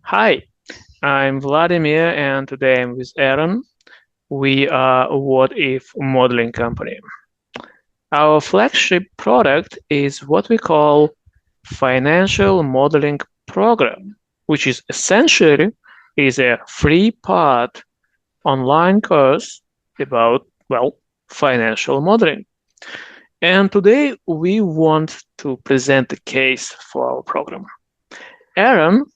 Hi, I'm Vladimir, and today I'm with Aaron. We are What If Modeling Company. Our flagship product is what we call Financial Modeling Program, which is essentially is a free part online course about, financial modeling. And today we want to present a case for our program. Aaron,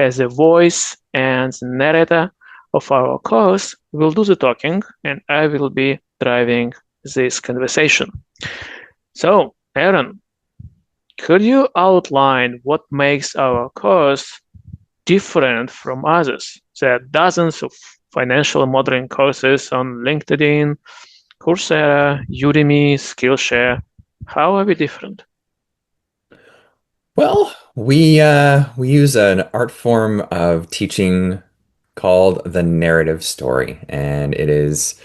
as a voice and narrator of our course, will do the talking and I will be driving this conversation. So, Aaron, could you outline what makes our course different from others? There are dozens of financial modeling courses on LinkedIn, Coursera, Udemy, Skillshare. How are we different? Well, we use an art form of teaching called the narrative story, and it is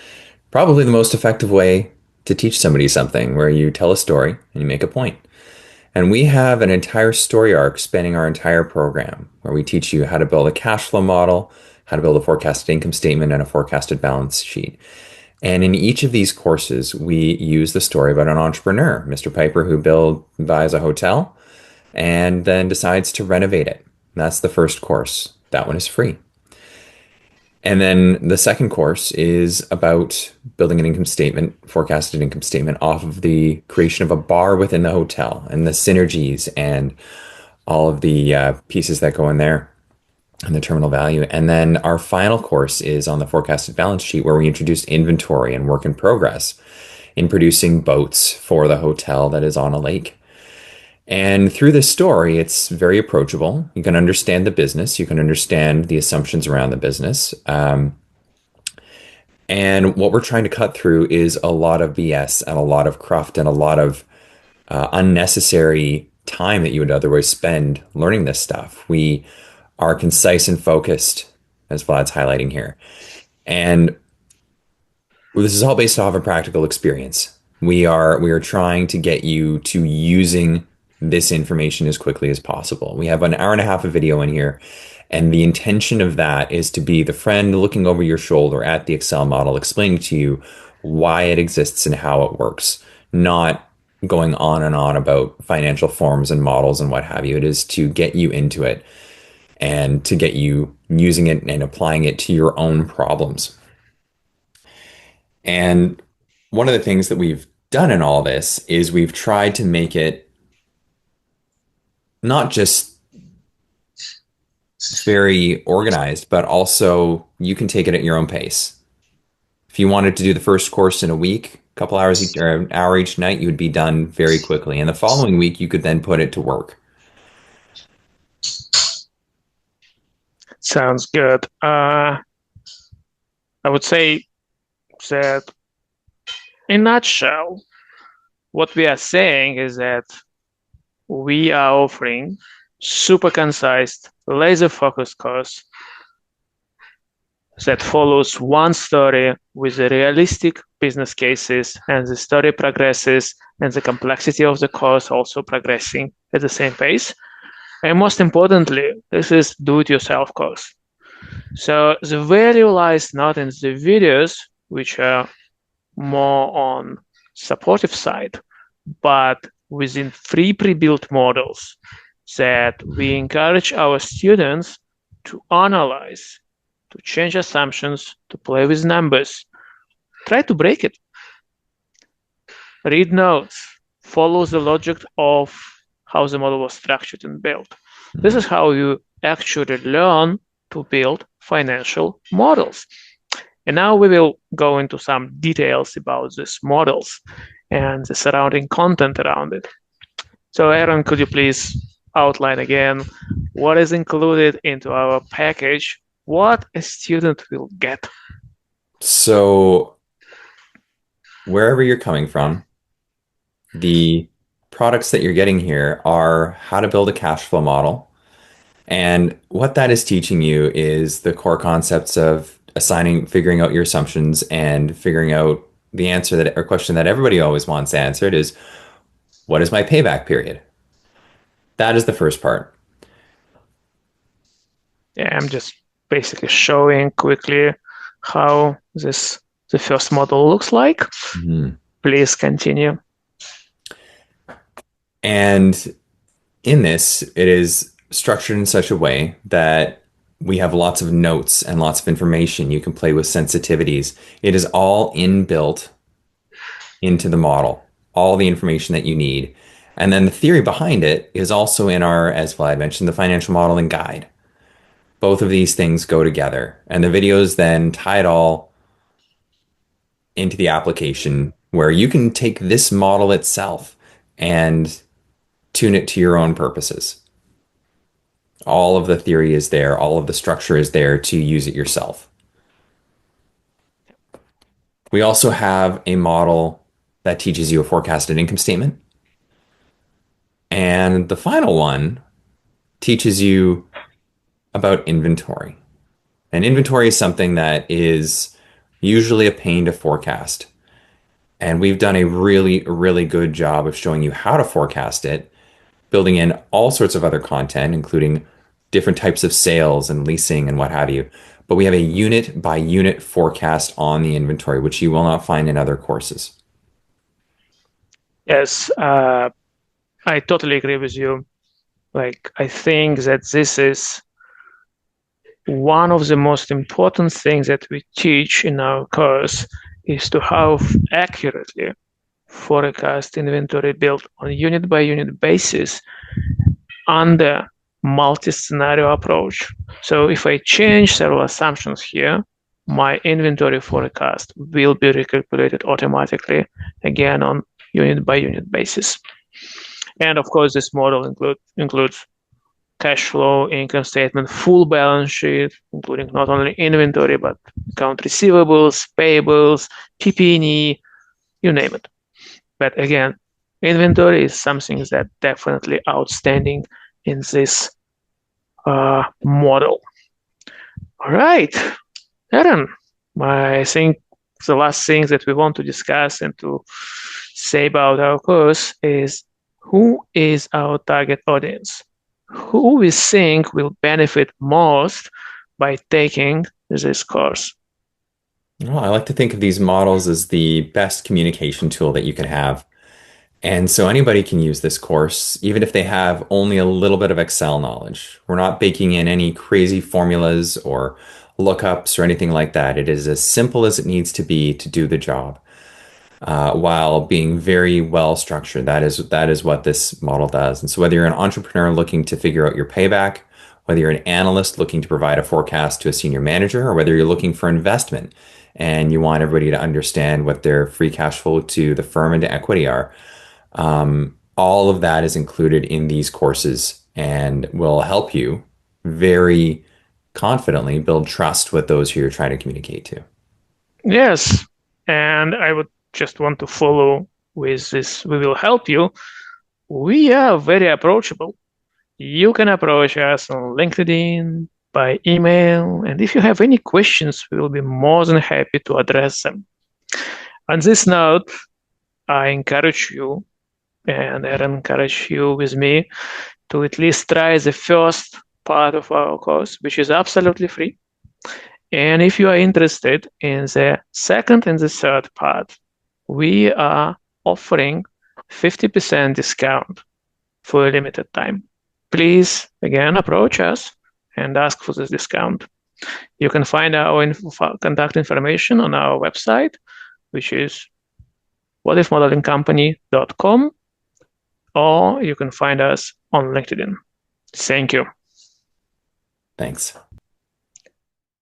probably the most effective way to teach somebody something, where you tell a story and you make a point. And we have an entire story arc spanning our entire program, where we teach you how to build a cash flow model, how to build a forecasted income statement, and a forecasted balance sheet. And in each of these courses, we use the story about an entrepreneur, Mr. Piper, who buys a hotel and then decides to renovate it. That's the first course. That one is free. And then the second course is about building an income statement, forecasted income statement off of the creation of a bar within the hotel and the synergies and all of the pieces that go in there and the terminal value. And then our final course is on the forecasted balance sheet, where we introduce inventory and work in progress in producing boats for the hotel that is on a lake. And through this story, it's very approachable. You can understand the business, you can understand the assumptions around the business. And what we're trying to cut through is a lot of BS and a lot of cruft and a lot of unnecessary time that you would otherwise spend learning this stuff. We are concise and focused, as Vlad's highlighting here. And this is all based off of practical experience. We are trying to get you to using this information as quickly as possible. We have an hour and a half of video in here, and the intention of that is to be the friend looking over your shoulder at the Excel model, explaining to you why it exists and how it works, not going on and on about financial forms and models and what have you. It is to get you into it and to get you using it and applying it to your own problems. And one of the things that we've done in all this is we've tried to make it not just very organized, but also you can take it at your own pace. If you wanted to do the first course in a week, a couple hours or an hour each night, you would be done very quickly. And the following week, you could then put it to work. Sounds good. I would say that in a nutshell, what we are saying is that we are offering super concise, laser focused course that follows one story with the realistic business cases, and the story progresses and the complexity of the course also progressing at the same pace. And most importantly, this is do-it-yourself course. So the value lies not in the videos, which are more on supportive side, but within free pre-built models that we encourage our students to analyze, to change assumptions, to play with numbers, try to break it, read notes, follow the logic of how the model was structured and built. This is how you actually learn to build financial models. And now we will go into some details about these models and the surrounding content around it. So Aaron, could you please outline again what is included into our package, what a student will get? So, wherever you're coming from, the products that you're getting here are how to build a cash flow model. And what that is teaching you is the core concepts of figuring out your assumptions and figuring out the answer that or question that everybody always wants answered is what is my payback period? That is the first part. Yeah, I'm just basically showing quickly how the first model looks like. Mhm. Please continue. And in this, it is structured in such a way that we have lots of notes and lots of information. You can play with sensitivities. It is all inbuilt into the model, all the information that you need. And then the theory behind it is also in our, as Vlad mentioned, the financial modeling guide. Both of these things go together. And the videos then tie it all into the application where you can take this model itself and tune it to your own purposes. All of the theory is there, all of the structure is there to use it yourself. We also have a model that teaches you a forecasted income statement. And the final one teaches you about inventory. And inventory is something that is usually a pain to forecast. And we've done a really, really good job of showing you how to forecast it, building in all sorts of other content, including different types of sales and leasing and what have you. But we have a unit by unit forecast on the inventory, which you will not find in other courses. Yes, I totally agree with you. Like, I think that this is one of the most important things that we teach in our course is to how accurately forecast inventory built on unit by unit basis under multi-scenario approach. So if I change several assumptions here, my inventory forecast will be recalculated automatically again on unit by unit basis. And of course, this model includes cash flow, income statement, full balance sheet, including not only inventory, but account receivables, payables, PP&E, you name it. But again, inventory is something that definitely outstanding in this model. All right, Aaron, I think the last thing that we want to discuss and to say about our course is who is our target audience? Who we think will benefit most by taking this course? Well, I like to think of these models as the best communication tool that you can have. And so anybody can use this course, even if they have only a little bit of Excel knowledge. We're not baking in any crazy formulas or lookups or anything like that. It is as simple as it needs to be to do the job, while being very well structured. That is what this model does. And so whether you're an entrepreneur looking to figure out your payback, whether you're an analyst looking to provide a forecast to a senior manager, or whether you're looking for investment and you want everybody to understand what their free cash flow to the firm and to equity are, all of that is included in these courses and will help you very confidently build trust with those who you're trying to communicate to. Yes, and I would just want to follow with this. We will help you. We are very approachable. You can approach us on LinkedIn, by email, and if you have any questions, we will be more than happy to address them. On this note, I encourage you, and I encourage you with me, to at least try the first part of our course, which is absolutely free. And if you are interested in the second and the third part, we are offering 50% discount for a limited time. Please, again, approach us and ask for this discount. You can find our contact information on our website, which is WhatIfModelingCompany.com, or you can find us on LinkedIn. Thank you. Thanks.